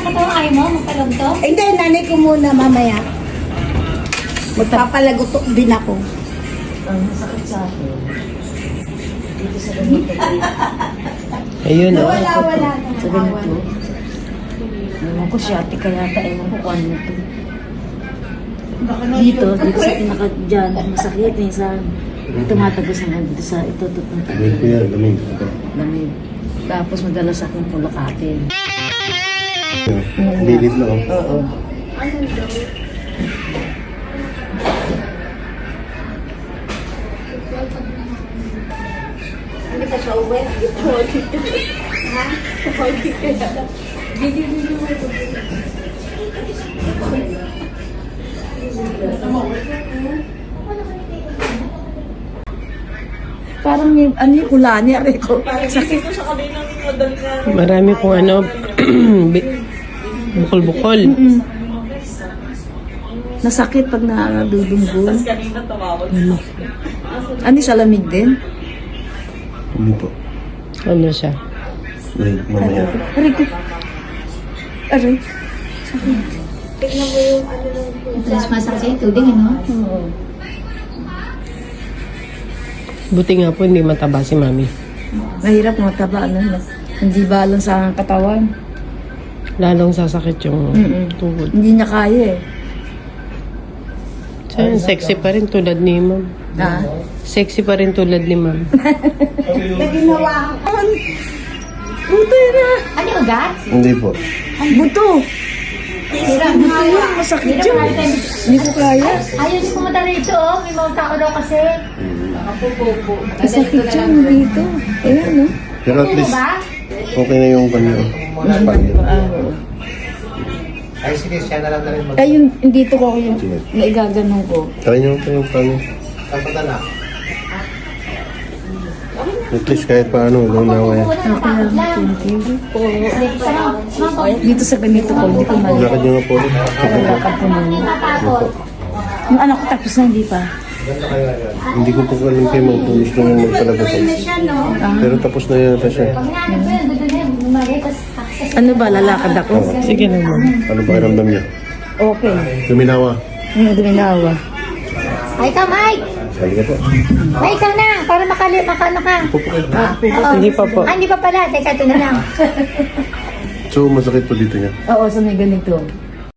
ng katawan, ayaw mo? Magtalog to? Hindi, nanay ko muna mamaya. Magpapalagutok din ako. Ang masakit sa akin. Dito sa ganito. Ayun, oh. Wala. Sa ganito. Ewan ko siya, ati kaya ewan ko kung ano to. Dito sa pinaka dyan, masakit minsan. Tumatagos naman dito sa ito. Lamig ko yan, lamig. Lamig. Tapos madalas akong pulukatin. Bilit lang. Oo. Hindi ka siya uwi? Ha? Parang yung, ano yung kulani, aray ko. Sakit. Marami pong ano, bukol-bukol. Nasakit pag nadudunggo. Ano sa lamig din? Hindi po. Ano siya? Mamaya. Aray ko. Aray. Mas masakit sa'yo, tubig, ano? Oo. Buti nga po hindi mataba si mami. Mahirap mataba, ano, hindi balance sa katawan. Lalong sasakit yung Mm-mm. tuhod. Hindi niya kaya eh. So, yun, sexy pa rin tulad ni ma'am. Ha? Sexy pa rin tulad ni ma'am. Ginawa ko. Buto na! Ano yung ugat? Hindi po. Buto! Buto yun, masakit yun. Hindi ko kaya. Ayaw niyo pumunta rito, oh. May mga tao daw kasi. Masakit yun dito. Ayan, no? Pero at least, Ba? okay na yung kanya. Ay, sige, siya na lang na rin mag- Ay, yung dito ko yung naigaganon ko. Try nyo ito yung paano. Tapunta na. At least kahit paano, doon na ako yan. Dito sa ganito ko, hindi ko mali. Lakad nyo nga po ulit. Lakad ko muna. Yung anak ko tapos na hindi pa. Hindi ko po alam kayo kung gusto nyo magpalabasan. Pero tapos na yata siya. Ano ba, lalakad ako? Sige naman. Ano ba karamdam niya? Okay. Luminawa. Hindi minawa. Ay, ikaw, Mike! Sabi ka po. Ay, ikaw na! Para makano ka. Oo. Hindi pa po. Ah, hindi pa pala. Teka, ito na lang. So, masakit po dito niya. Oo, sa may ganito.